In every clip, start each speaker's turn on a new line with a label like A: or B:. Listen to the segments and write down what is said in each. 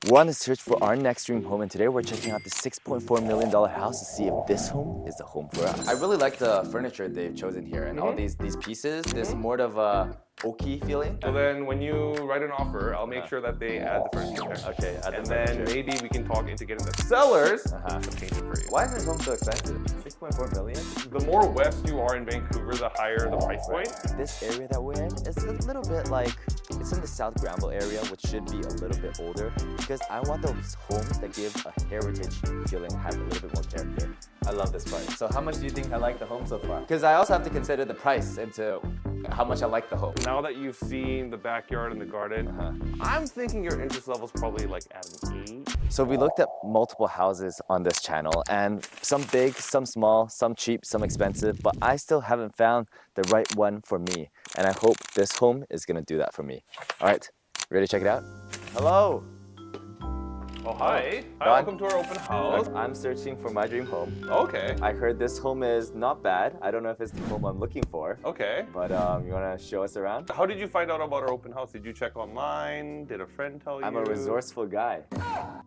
A: We're on the search for our next dream home, and today we're checking out the $6.4 million house to see if this home is the home for us. I really like the furniture they've chosen here, and all these pieces. This more of a oaky feeling.
B: So then when you write an offer, I'll make sure that they add the furniture there.
A: Okay, add the
B: And
A: furniture.
B: then maybe we can talk into getting the sellers to paint it for you.
A: Why is this home so expensive? 6.4 million?
B: The more west you are in Vancouver, the higher the price point.
A: This area that we're in is a little bit like, it's in the South Granville area, which should be a little bit older, because I want those homes that give a heritage feeling, have a little bit more character. I love this part. So how much do you think I like the home so far? Because I also have to consider the price into how much I like the home.
B: Now that you've seen the backyard and the garden, I'm thinking your interest level's probably like at an 8.
A: So we looked at multiple houses on this channel, and some big, some small, some cheap, some expensive, but I still haven't found the right one for me. And I hope this home is gonna do that for me. All right, ready to check it out? Hello.
B: Oh, hi. Hi,
A: Don.
B: welcome to our open house.
A: I'm searching for my dream home.
B: Okay.
A: I heard this home is not bad. I don't know if it's the home I'm looking for,
B: Okay.
A: but you wanna show us around?
B: How did you find out about our open house? Did you check online? Did a friend tell you?
A: I'm a resourceful guy.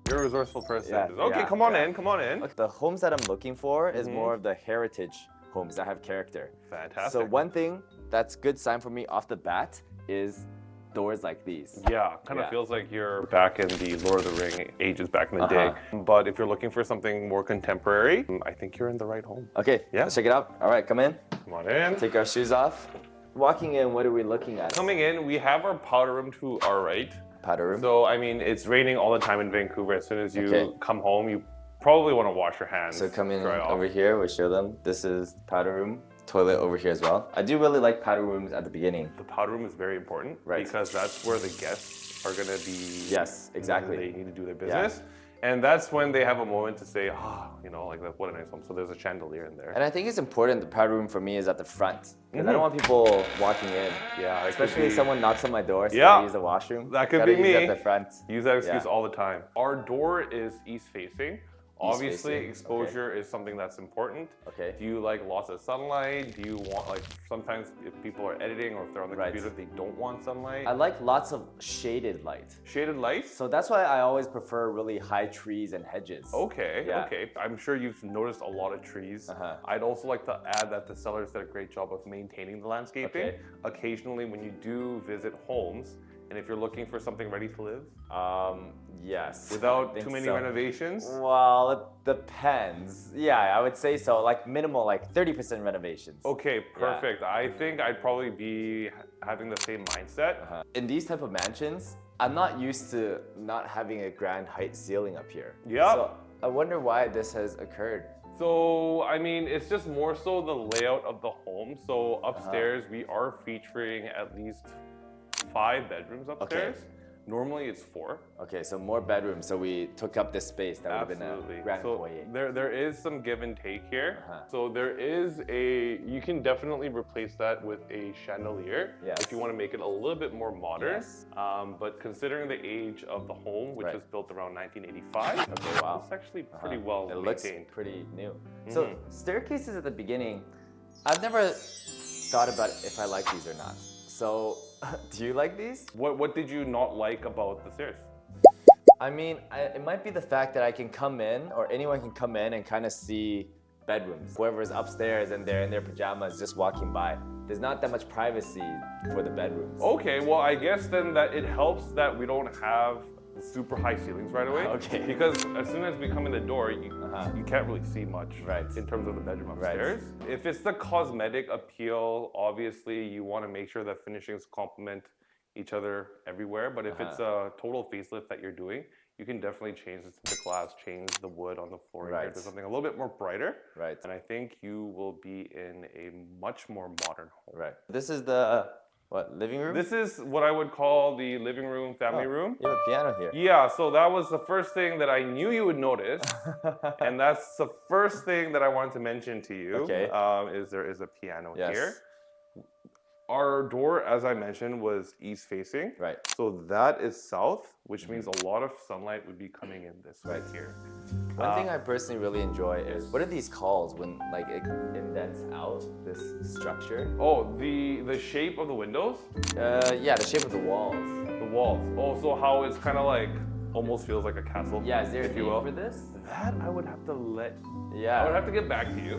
B: You're a resourceful person.
A: Yeah,
B: Okay,
A: yeah,
B: come on
A: yeah.
B: in, come on in.
A: The homes that I'm looking for is more of the heritage homes that have character.
B: Fantastic.
A: So one thing that's good sign for me off the bat is doors like these.
B: Yeah, kind of
A: Yeah.
B: feels like you're back in the Lord of the Ring ages back in the day. But if you're looking for something more contemporary, I think you're in the right home.
A: Okay,
B: Yeah.
A: let's check it out. All right, come in.
B: Come on in.
A: Take our shoes off. Walking in, what are we looking at?
B: Coming in, we have our powder room to our right.
A: Powder room.
B: So, I mean, it's raining all the time in Vancouver. As soon as you
A: Okay.
B: come home, you probably want to wash your hands.
A: So come in
B: dry off.
A: over here, we'll show them. This is powder room. Toilet over here as well. I do really like powder rooms at the beginning.
B: The powder room is very important
A: Right.
B: because that's where the guests are going to be.
A: Yes, exactly.
B: They need to do their business. And that's when they have a moment to say, you know, like, what a nice home. So there's a chandelier in there.
A: And I think it's important the powder room for me is at the front. Because I don't want people walking in.
B: Yeah, it could
A: Especially if
B: be-
A: someone knocks on my door, so
B: Yeah.
A: I use the washroom.
B: That could
A: Gotta
B: be
A: use it
B: me.
A: at the front.
B: Use that excuse
A: Yeah.
B: all the time. Our door is east facing. Obviously,
A: facing,
B: exposure is something that's important.
A: Okay.
B: Do you like lots of sunlight? Do you want, like, sometimes if people are editing or if they're on the
A: Right.
B: computer, they don't want sunlight?
A: I like lots of shaded light.
B: Shaded lights?
A: So that's why I always prefer really high trees and hedges.
B: Okay,
A: Yeah.
B: okay. I'm sure you've noticed a lot of trees. I'd also like to add that the sellers did a great job of maintaining the landscaping.
A: Okay.
B: Occasionally, when you do visit homes, and if you're looking for something ready to live,
A: Yes.
B: without
A: I think
B: too many
A: so.
B: renovations,
A: Well, it depends. Yeah, I would say so. Like minimal, like 30% renovations.
B: okay, perfect. I think I'd probably be having the same mindset.
A: In these type of mansions, I'm not used to not having a grand height ceiling up here.
B: Yeah.
A: So I wonder why this has occurred.
B: So, I mean, it's just more so the layout of the home. So upstairs, we are featuring at least 5 bedrooms upstairs. Normally it's 4.
A: Okay, so more bedrooms. So we took up this space that would have been
B: Absolutely.
A: a grand
B: So
A: foyer.
B: there is some give and take here. So there is you can definitely replace that with a chandelier
A: Yes.
B: if you want to make it a little bit more modern.
A: Yes.
B: But considering the age of the home, which
A: Right.
B: was built around 1985,
A: Okay, wow.
B: it's actually pretty well
A: It looks
B: maintained.
A: pretty new. So staircases at the beginning, I've never thought about if I like these or not. So do you like these?
B: What did you not like about the stairs?
A: I mean, it might be the fact that I can come in, or anyone can come in and kind of see bedrooms. Whoever's upstairs and they're in their pajamas just walking by. There's not that much privacy for the bedrooms.
B: Okay, well, I guess then that it helps that we don't have super high ceilings right away.
A: Okay.
B: Because as soon as we come in the door, you can't really see much
A: Right.
B: in terms of the bedroom
A: Right.
B: upstairs. If it's the cosmetic appeal, obviously you want to make sure that finishings complement each other everywhere. But if it's a total facelift that you're doing, you can definitely change the glass, change the wood on the floor here
A: Right.
B: to something a little bit more brighter.
A: Right.
B: And I think you will be in a much more modern home.
A: Right. This is the, what, living room?
B: This is what I would call the living room, family room.
A: You have a piano here.
B: Yeah, so that was the first thing that I knew you would notice. And that's the first thing that I wanted to mention to you.
A: Okay.
B: Is there is a piano
A: Yes.
B: here. Our door, as I mentioned, was east facing.
A: Right.
B: So that is south, which means a lot of sunlight would be coming in this way here.
A: One thing I personally really enjoy is, what are these called when like it indents out this structure?
B: Oh, the shape of the windows,
A: Yeah, the shape of the walls.
B: the walls. Oh, so how it's kind of like almost feels like a castle.
A: Yeah, is there a
B: if you
A: name
B: will.
A: for this?
B: That I would have to let.
A: Yeah.
B: I would have to get back to you.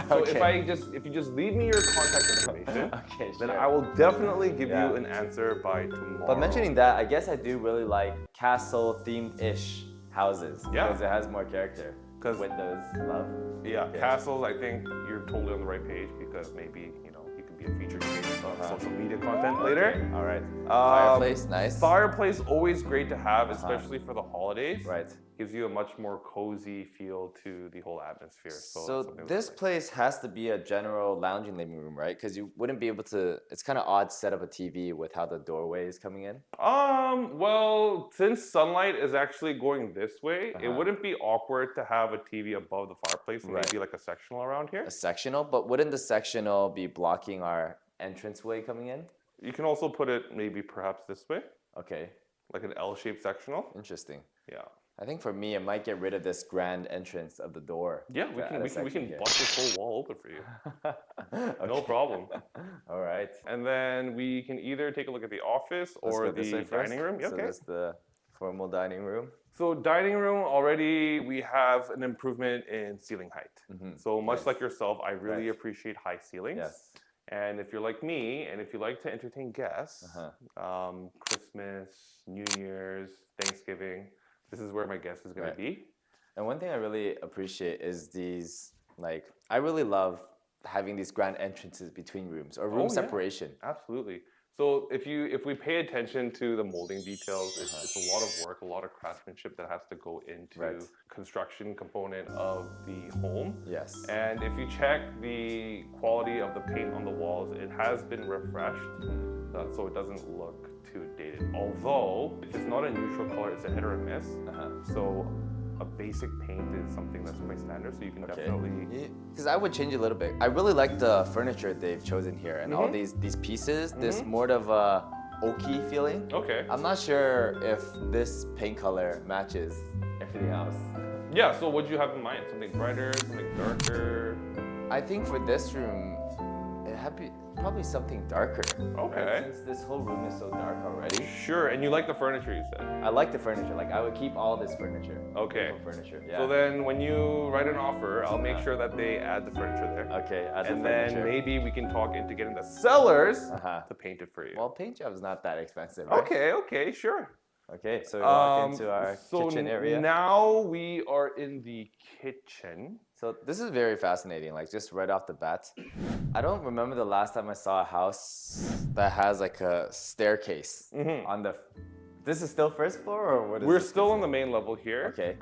B: So
A: Okay.
B: if you just leave me your contact information,
A: Okay,
B: then
A: sure.
B: I will definitely give
A: Yeah.
B: you an answer by tomorrow.
A: But mentioning that, I guess I do really like castle themed-ish houses
B: Yeah.
A: because it has more character.
B: 'Cause-
A: windows, love.
B: Yeah,
A: Okay.
B: castles. I think you're totally on the right page because maybe you could be a featured case of social media content later.
A: Okay, all right. Fireplace, nice.
B: Fireplace always great to have, especially for the holidays.
A: Right.
B: Gives you a much more cozy feel to the whole atmosphere. So,
A: So
B: that's something
A: this
B: that's
A: place has to be a general lounging living room, right? Because you wouldn't be able to. It's kind of odd to set up a TV with how the doorway is coming in.
B: Well, since sunlight is actually going this way, it
A: Uh-huh.
B: wouldn't be awkward to have a TV above the fireplace and
A: Right.
B: maybe like a sectional around here.
A: A sectional, but wouldn't the sectional be blocking our entranceway coming in?
B: You can also put it maybe perhaps this way,
A: Okay,
B: like an L-shaped sectional.
A: interesting.
B: Yeah.
A: I think for me, it might get rid of this grand entrance of the door.
B: Yeah,
A: to
B: we
A: add
B: can
A: a
B: we can we
A: section
B: can
A: here.
B: bust this whole wall open for you. No
A: Okay.
B: problem.
A: All right.
B: And then we can either take a look at the office
A: Let's
B: or
A: go this
B: the
A: way first.
B: dining room. Yeah,
A: So
B: okay.
A: that's the formal dining room.
B: So dining room already we have an improvement in ceiling height. So much
A: Nice.
B: like yourself, I really
A: Right.
B: appreciate high ceilings.
A: Yes.
B: And if you're like me, and if you like to entertain guests, Christmas, New Year's, Thanksgiving, this is where my guest is going
A: Right.
B: to be.
A: And one thing I really appreciate is these, like, I really love having these grand entrances between rooms or room
B: Oh, yeah.
A: separation.
B: Absolutely. So if we pay attention to the molding details, it's a lot of work, a lot of craftsmanship that has to go into
A: Right.
B: construction component of the home.
A: Yes.
B: And if you check the quality of the paint on the walls, it has been refreshed, so it doesn't look too dated. Although if it's not a neutral color, it's a hit or a miss. So a basic paint is something that's quite standard, so you can definitely.
A: Because I would change a little bit. I really like the furniture they've chosen here and all these pieces. This more of a oaky feeling.
B: Okay.
A: I'm not sure if this paint color matches everything else.
B: Yeah. So what do you have in mind? Something brighter, something darker?
A: I think for this room, it had probably something darker.
B: Okay.
A: Right? Since this whole room is so dark already.
B: Sure. And you like the furniture, you said.
A: I like the furniture. Like I would keep all this furniture.
B: Okay.
A: Beautiful furniture. Yeah.
B: So then when you write an offer, I'll make sure that they add the furniture there.
A: Okay. Add
B: And
A: the furniture.
B: then maybe we can talk into getting the sellers to paint it for you.
A: Well, paint job is not that expensive. Right?
B: Okay, sure.
A: Okay. So we walk into our
B: so
A: kitchen area.
B: now we are in the kitchen.
A: So this is very fascinating, like just right off the bat. I don't remember the last time I saw a house that has like a staircase on the. This is still first floor or what is
B: We're
A: this
B: still on the main level here.
A: Okay.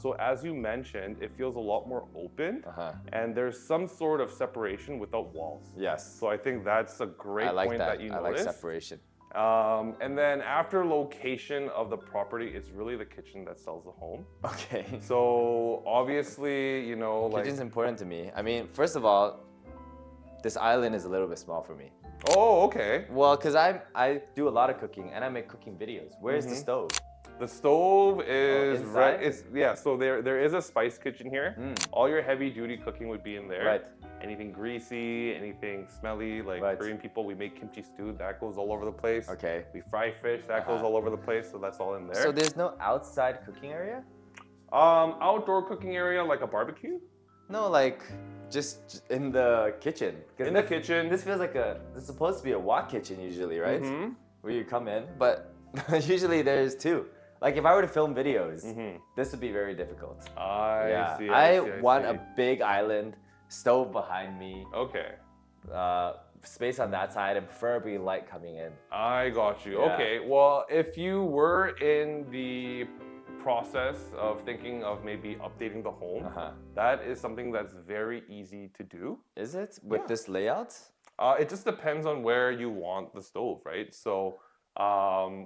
B: So as you mentioned, it feels a lot more open,
A: Uh-huh.
B: and there's some sort of separation without walls.
A: Yes.
B: So I think that's a great
A: I like
B: point that you
A: I like
B: noticed.
A: separation.
B: And then after location of the property, it's really the kitchen that sells the home.
A: Okay.
B: So obviously, like.
A: Kitchen's important to me. I mean, first of all, this island is a little bit small for me.
B: Oh, okay.
A: Well, because I do a lot of cooking and I make cooking videos. Where's the stove?
B: The stove is
A: inside?
B: So there is a spice kitchen here. All your heavy duty cooking would be in there.
A: Right.
B: Anything greasy, anything smelly, like
A: Right.
B: Korean people, we make kimchi stew, that goes all over the place.
A: Okay.
B: We fry fish, that goes all over the place, so that's all in there.
A: So there's no outside cooking area?
B: Outdoor cooking area like a barbecue?
A: No, like just in the kitchen. 'Cause
B: In the kitchen.
A: This feels like this is supposed to be a walk kitchen usually, right?
B: Mhm.
A: Where you come in, but usually there's two. Like if I were to film videos, this would be very difficult.
B: I see.
A: I want
B: see.
A: a big island, stove behind me,
B: Okay.
A: space on that side, and preferably light coming in.
B: I got you.
A: Yeah.
B: Okay. Well, if you were in the process of thinking of maybe updating the home, that is something that's very easy to do.
A: Is it with this layout?
B: It just depends on where you want the stove, right? So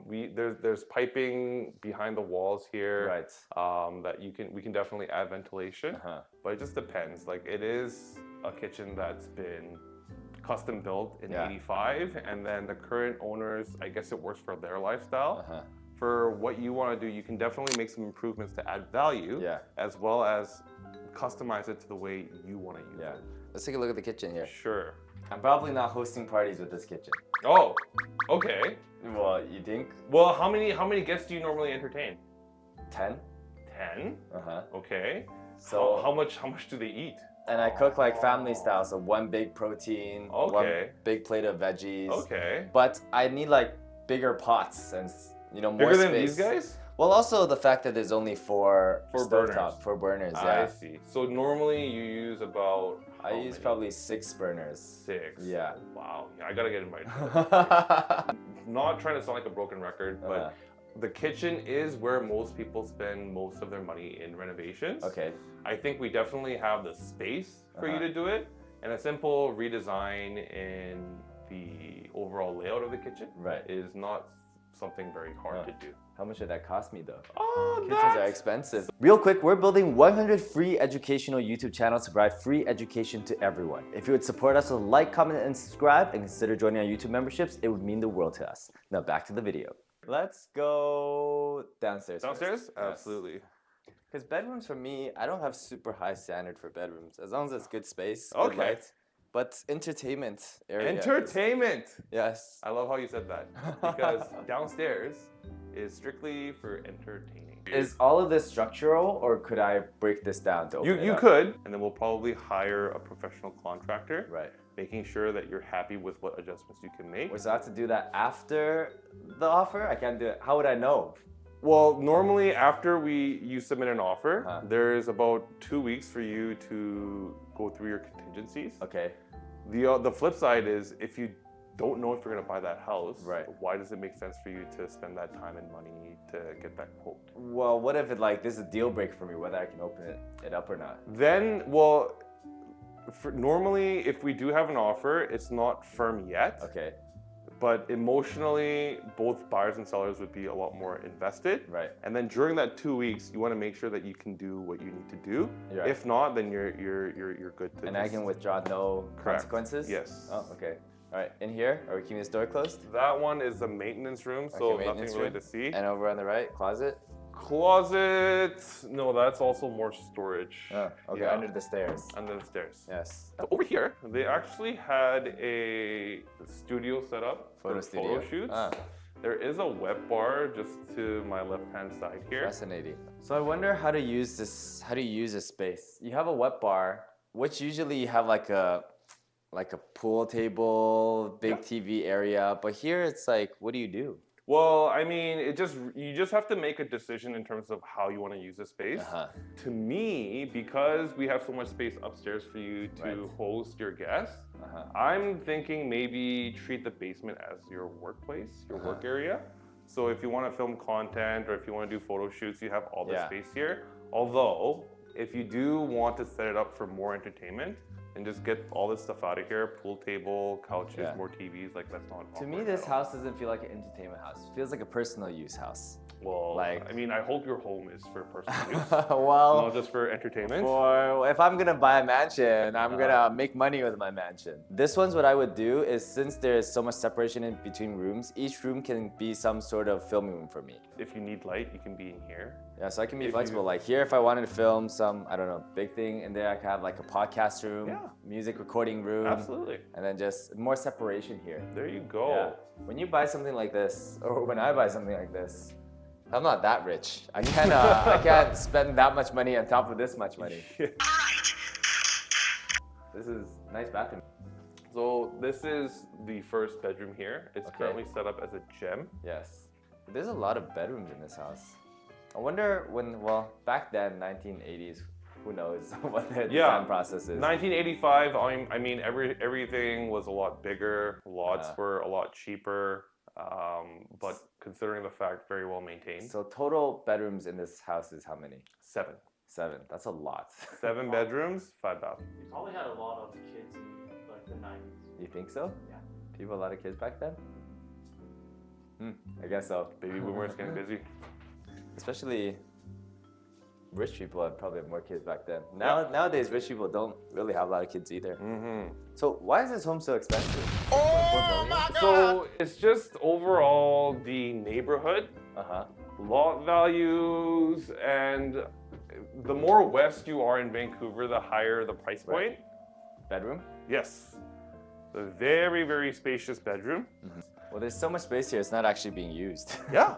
B: there's piping behind the walls here,
A: Right.
B: that we can definitely add ventilation, but it just depends. Like it is a kitchen that's been custom built in '85, and then the current owners, I guess it works for their lifestyle. For what you want to do, you can definitely make some improvements to add value, as well as customize it to the way you want to use it.
A: Let's take a look at the kitchen here.
B: Sure.
A: I'm probably not hosting parties with this kitchen.
B: Oh, okay.
A: Well, you think?
B: Well, how many guests do you normally entertain?
A: 10.
B: 10?
A: Uh-huh.
B: Okay.
A: So
B: how much do they eat?
A: And I cook like family style, so one big protein, one big plate of veggies.
B: Okay.
A: But I need like bigger pots and more
B: bigger
A: space.
B: Than these guys?
A: Well, also the fact that there's only four burners. Yeah.
B: I see. So normally you use about.
A: I use probably 6 burners.
B: 6.
A: Yeah.
B: Wow. Yeah, I gotta get invited. Not trying to sound like a broken record, but the kitchen is where most people spend most of their money in renovations.
A: Okay.
B: I think we definitely have the space for you to do it, and a simple redesign in the overall layout of the kitchen is not something very hard to do.
A: How much did that cost me though?
B: Oh,
A: kitchens are expensive. Real quick, we're building 100 free educational YouTube channels to provide free education to everyone. If you would support us with a like, comment, and subscribe, and consider joining our YouTube memberships, it would mean the world to us. Now back to the video. Let's go downstairs.
B: Downstairs?
A: First.
B: Absolutely.
A: Because bedrooms for me, I don't have super high standard for bedrooms. As long as it's good space,
B: Okay.
A: good light. But entertainment area.
B: Entertainment!
A: Yes.
B: I love how you said that. Because downstairs is strictly for entertaining.
A: Is all of this structural, or could I break this down to open it
B: You
A: up?
B: could, and then we'll probably hire a professional contractor.
A: Right.
B: Making sure that you're happy with what adjustments you can make.
A: So I have to do that after the offer? I can't do it. How would I know?
B: Well, normally after you submit an offer, there's about 2 weeks for you to go through your contingencies.
A: Okay.
B: The flip side is if you don't know if you're gonna buy that house, why does it make sense for you to spend that time and money to get that quote?
A: Well, what if this is a deal breaker for me, whether I can open it up or not?
B: Then, well, normally if we do have an offer, it's not firm yet.
A: Okay.
B: But emotionally, both buyers and sellers would be a lot more invested.
A: Right.
B: And then during that 2 weeks, you want to make sure that you can do what you need to do. Right. If not, then you're good to.
A: And I can withdraw no consequences?
B: Yes.
A: Oh, okay. All right. In here, are we keeping this door closed?
B: That one is the maintenance room, so nothing really to see.
A: And over on the right, closet?
B: Closet, no, that's also more storage.
A: Oh, okay, under the stairs.
B: Under the stairs.
A: Yes.
B: Over here, they actually had a studio set up for photo shoots. There is a wet bar just to my left-hand side here.
A: Fascinating. So I wonder how to use this. How to use this space. You have a wet bar, which usually you have like a pool table, big TV area, but here it's like, what do you do?
B: Well, I mean, you just have to make a decision in terms of how you want to use the space. To me, because we have so much space upstairs for you to host your guests, I'm thinking maybe treat the basement as your workplace, your work area. So if you want to film content or if you want to do photo shoots, you have all the space here. Although, if you do want to set it up for more entertainment, and just get all this stuff out of here, pool table, couches, more TVs, like that's not
A: To me, this house doesn't feel like an entertainment house. It feels like a personal use house.
B: Well, I mean, I hope your home is for personal use,
A: well,
B: not just for entertainment.
A: Or if I'm gonna buy a mansion, I'm gonna make money with my mansion. This one's what I would do is, since there's so much separation in between rooms, each room can be some sort of filming room for me.
B: If you need light, you can be in here.
A: Yeah, so I can be flexible. Like here, if I wanted to film some, I don't know, big thing, and there I can have like a podcast room, music recording room.
B: Absolutely.
A: And then just more separation here.
B: There you go.
A: Yeah. When you buy something like this, or when I buy something like this, I'm not that rich. I can't spend that much money on top of this much money. This is a nice bathroom.
B: So this is the first bedroom here. It's currently set up as a gem.
A: Yes. There's a lot of bedrooms in this house. I wonder well, back then, 1980s, who knows what the design process is.
B: 1985, I mean, everything was a lot bigger. Lots were a lot cheaper. But considering the fact, very well maintained.
A: So total bedrooms in this house is how many?
B: 7.
A: 7. That's a lot.
B: 7 bedrooms, 5 bathrooms.
C: You probably had a lot of kids in like the 90s.
A: You think so?
C: Yeah.
A: People had a lot of kids back then? I guess so.
B: Baby boomers getting busy.
A: Especially rich people probably have more kids back then. Nowadays, rich people don't really have a lot of kids either. So why is this home so expensive?
B: Oh my God! So it's just overall the neighborhood, lot values, and the more west you are in Vancouver, the higher the price point.
A: Bedroom?
B: Yes. The very, very spacious bedroom.
A: Well, there's so much space here, it's not actually being used.
B: Yeah.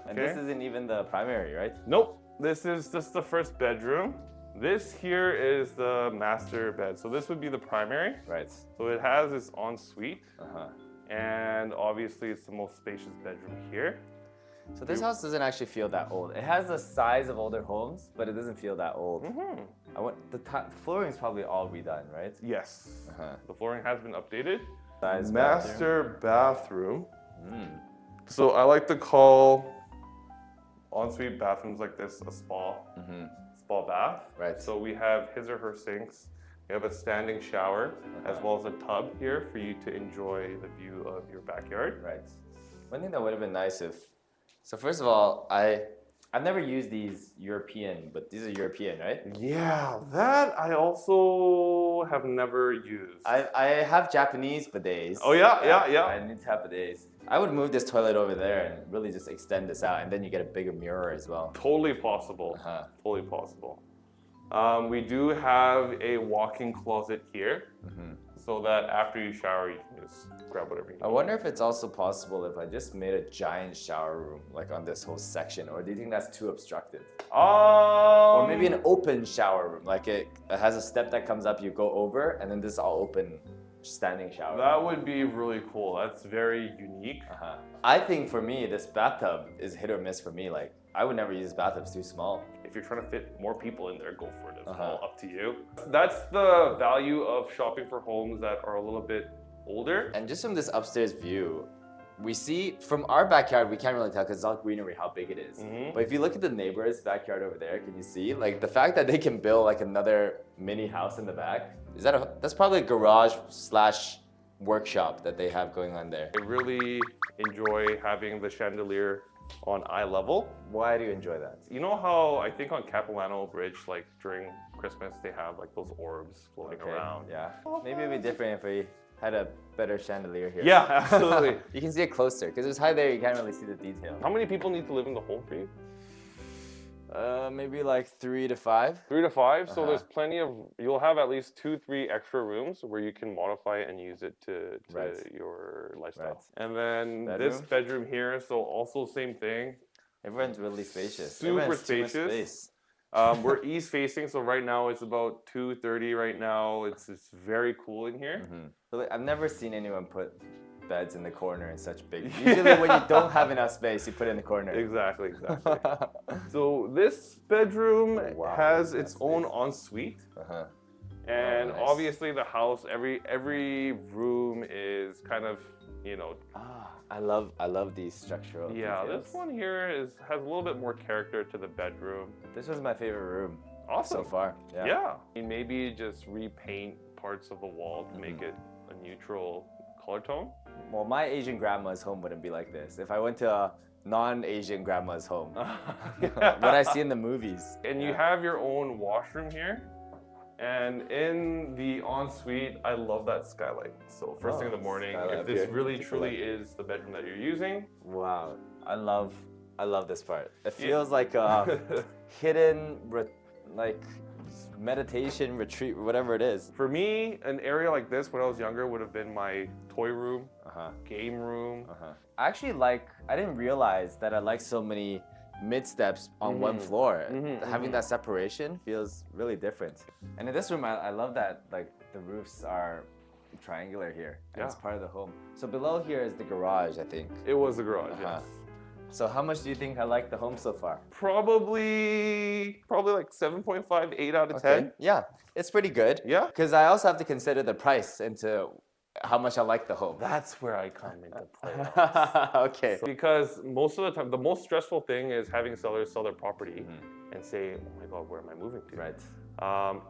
A: And
B: Okay.
A: this isn't even the primary, right?
B: Nope. This is just the first bedroom. This here is the master bed. So this would be the primary.
A: Right.
B: So it has its ensuite,
A: Uh-huh.
B: and obviously it's the most spacious bedroom here.
A: So this house doesn't actually feel that old. It has the size of older homes, but it doesn't feel that old.
B: Mm-hmm.
A: The flooring is probably all redone, right?
B: Yes.
A: Uh-huh.
B: The flooring has been updated.
A: Size
B: Master bathroom.
A: Mm.
B: So I like to call ensuite bathrooms like this a spa.
A: Mm-hmm.
B: Spa bath.
A: Right.
B: So we have his or her sinks. We have a standing shower as well as a tub here for you to enjoy the view of your backyard.
A: Right. One thing that would have been nice if. So first of all, I've never used these European, but these are European, right?
B: Yeah, that I also have never used.
A: I have Japanese bidets.
B: Oh, yeah.
A: I need to have bidets. I would move this toilet over there and really just extend this out, and then you get a bigger mirror as well.
B: Totally possible.
A: Uh-huh.
B: Totally possible. We do have a walk-in closet here, so that after you shower, you can just grab whatever you need.
A: I wonder if it's also possible if I just made a giant shower room like on this whole section, or do you think that's too obstructive? Or maybe an open shower room, like it has a step that comes up, you go over, and then this is all open standing shower.
B: That would be really cool. That's very unique.
A: Uh-huh. I think for me, this bathtub is hit or miss for me. Like, I would never use bathtubs too small.
B: If you're trying to fit more people in there, go for it. It's
A: Uh-huh.
B: all up to you. That's the value of shopping for homes that are a little bit older.
A: And just from this upstairs view, we see from our backyard, we can't really tell because it's all greenery how big it is.
B: Mhm.
A: But if you look at the neighbor's backyard over there, can you see like the fact that they can build like another mini house in the back? That's probably a garage / workshop that they have going on there.
B: I really enjoy having the chandelier on eye level.
A: Why do you enjoy that?
B: You know how I think on Capilano Bridge, like during Christmas, they have like those orbs floating around.
A: Yeah. Maybe it'd be different if we had a better chandelier here.
B: Yeah, absolutely.
A: You can see it closer because it's high there. You can't really see the detail.
B: How many people need to live in the home for you?
A: Maybe like 3 to 5.
B: 3 to 5. So
A: Uh-huh.
B: there's plenty of. You'll have at least 2-3 extra rooms where you can modify and use it to
A: Right.
B: your lifestyle.
A: Right.
B: And then this
A: Bedroom?
B: bedroom here. So also same thing.
A: Everyone's really spacious.
B: Super
A: Everyone has too much
B: spacious.
A: space.
B: We're east facing, so right now it's about 2:30. Right now it's very cool in here.
A: So, like, I've never seen anyone put beds in the corner in such big. Usually when you don't have enough space, you put it in the corner.
B: Exactly. So this bedroom
A: Wow,
B: has
A: that's
B: its own ensuite,
A: Uh-huh.
B: and
A: nice.
B: obviously the house, every room is kind of, you know,
A: I love these structural
B: yeah.
A: details.
B: This one here has a little bit more character to the bedroom.
A: This was my favorite room
B: Awesome.
A: so far. Yeah.
B: Yeah. And maybe just repaint parts of the wall to make it a neutral color tone.
A: Well, my Asian grandma's home wouldn't be like this. If I went to a non-Asian grandma's home, what I see in the movies.
B: And you have your own washroom here. And in the ensuite, I love that skylight. So first thing in the morning,
A: skylight
B: if
A: up
B: this
A: here.
B: really
A: Take a
B: truly
A: look.
B: is the bedroom that you're using,
A: Wow, I love this part. It feels like a hidden, like meditation retreat, whatever it is.
B: for me, an area like this when I was younger would have been my toy room, game room.
A: I actually I didn't realize that I like so many mid steps on one floor. Having that separation feels really different. And in this room, I love that like the roofs are triangular here. And it's
B: Yeah.
A: part of the home. So below here is the garage, I think.
B: It was the garage, yes.
A: So how much do you think I like the home so far?
B: Probably like 7.5, 8 out of 10.
A: Yeah, it's pretty good.
B: Yeah.
A: Because I also have to consider the price into how much I like the home.
B: That's where I come into play.
A: Okay.
B: Because most of the time, the most stressful thing is having sellers sell their property and say, oh my God, where am I moving to?
A: Right.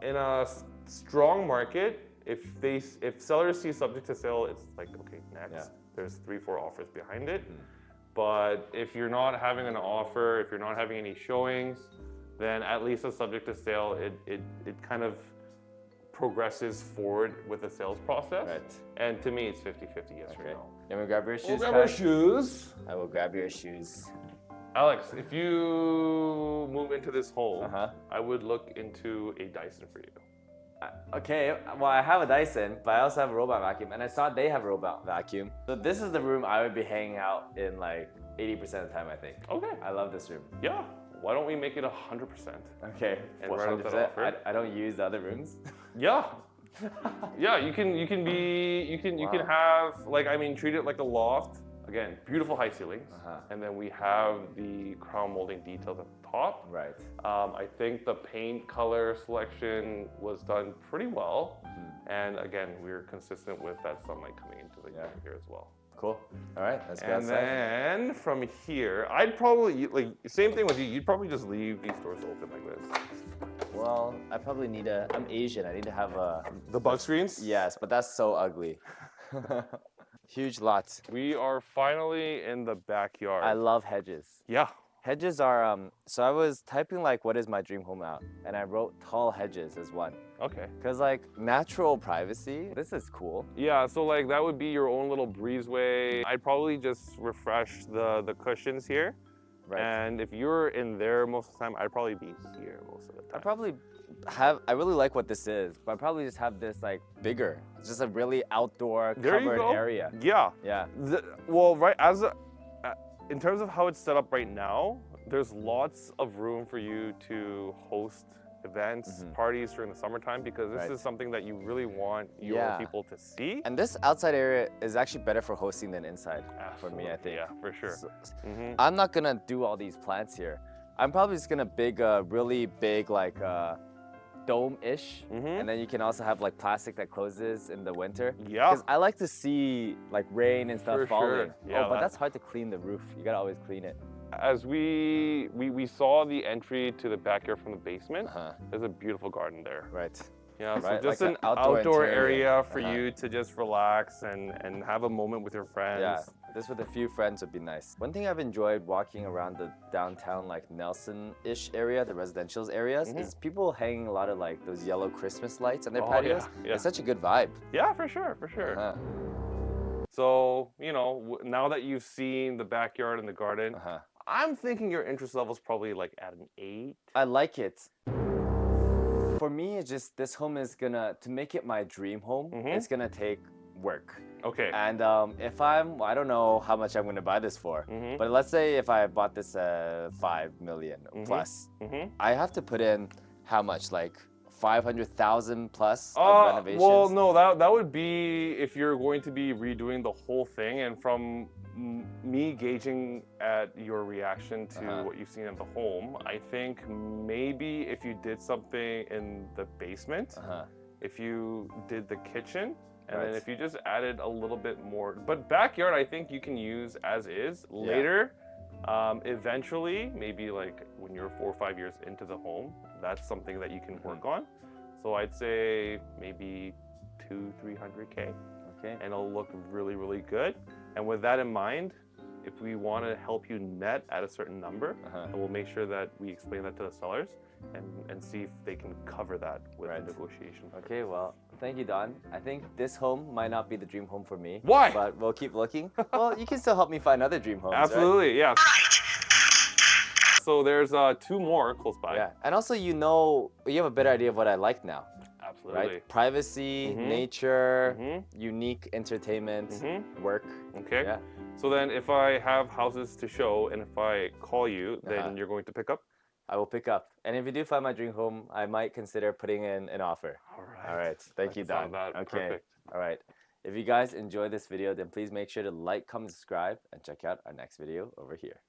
B: In a strong market, if sellers see subject to sale, it's like, okay, next.
A: Yeah.
B: There's 3-4 offers behind it. But if you're not having an offer, if you're not having any showings, then at least a subject to sale, it kind of progresses forward with the sales process.
A: Right.
B: And to me, it's 50-50, yes or
A: Okay.
B: no.
A: You want me to grab your shoes?
B: Grab our
A: Kai?
B: shoes.
A: I will grab your shoes.
B: Alex, if you move into this home,
A: Uh-huh.
B: I would look into a Dyson for you.
A: Okay, well, I have a Dyson, but I also have a robot vacuum, and I saw they have a robot vacuum. So this is the room I would be hanging out in like 80% of the time, I think.
B: Okay.
A: I love this room.
B: Yeah. Why don't we make it 100%?
A: Okay,
B: And write out that offer.
A: I don't use the other rooms.
B: Yeah. Yeah, you can have, like, I mean, treat it like a loft. Again, beautiful high ceilings. And then we have the crown molding details at the top.
A: Right.
B: I think the paint color selection was done pretty well. And again, we're consistent with that sunlight coming into the unit here as well.
A: Cool. All right, let's go
B: And
A: outside.
B: then from here, I'd probably, like, same thing with you, you'd probably just leave these doors open like this.
A: Well, I probably need I'm Asian, I need to have a...
B: The bug screens?
A: Yes, but that's so ugly. Huge lots.
B: We are finally in the backyard.
A: I love hedges.
B: Yeah.
A: Hedges are, so I was typing like, what is my dream home out? And I wrote tall hedges as one.
B: Okay.
A: Cause like natural privacy, this is cool.
B: Yeah, so like that would be your own little breezeway. I'd probably just refresh the cushions here.
A: Right.
B: And if you're in there most of the time, I'd probably be here most of the time.
A: I really like what this is, but I probably just have this like bigger. It's just a really outdoor
B: There you
A: covered
B: go.
A: area.
B: Yeah.
A: Yeah.
B: Well, right, in terms of how it's set up right now, there's lots of room for you to host events, parties during the summertime, because this is something that you really want your people to see.
A: And this outside area is actually better for hosting than inside.
B: Absolutely.
A: For me, I think.
B: Yeah, for sure.
A: So, I'm not gonna do all these plants here. I'm probably just gonna really big like dome-ish, and then you can also have like plastic that closes in the winter.
B: Yeah.
A: Because I like to see like rain and stuff
B: For
A: falling.
B: sure. Yeah,
A: but that's hard to clean the roof. You gotta always clean it.
B: As we saw the entry to the backyard from the basement, there's a beautiful garden there.
A: Right.
B: Yeah, so
A: Right,
B: just
A: like
B: an
A: an outdoor
B: area for you to just relax and have a moment with your friends.
A: Yeah, this with a few friends would be nice. One thing I've enjoyed walking around the downtown like Nelson-ish area, the residential areas, is people hanging a lot of like those yellow Christmas lights on their patios.
B: Yeah.
A: It's such a good vibe.
B: Yeah, for sure, for sure. So, you know, now that you've seen the backyard and the garden, I'm thinking your interest level's probably like at an 8.
A: I like it. For me, it's just this home is gonna, to make it my dream home, it's gonna take work.
B: Okay.
A: And if I don't know how much I'm gonna buy this for, but let's say if I bought this 5 million plus, I have to put in how much, like 500,000 plus of renovations?
B: Well, no, that would be if you're going to be redoing the whole thing, and from me gauging at your reaction to what you've seen of the home, I think maybe if you did something in the basement, if you did the kitchen, and then if you just added a little bit more, but backyard I think you can use as is later. Eventually, maybe like when you're 4 or 5 years into the home, that's something that you can work on. So I'd say maybe 200-300K. Okay. And it'll look really, really good. And with that in mind, if we want to help you net at a certain number, and we'll make sure that we explain that to the sellers and see if they can cover that with the negotiation.
A: Okay, well, thank you, Don. I think this home might not be the dream home for me.
B: Why?
A: But we'll keep looking. Well, you can still help me find other dream homes.
B: Absolutely, yeah. So there's 2 more close by.
A: Yeah, and also you have a better idea of what I like now.
B: Absolutely.
A: Right? Privacy, nature, unique entertainment, work.
B: Okay.
A: Yeah.
B: So then if I have houses to show and if I call you, then you're going to pick up?
A: I will pick up. And if you do find my dream home, I might consider putting in an offer.
B: All right.
A: Thank you, Don.
B: Okay. Perfect.
A: All right. If you guys enjoyed this video, then please make sure to like, comment, subscribe, and check out our next video over here.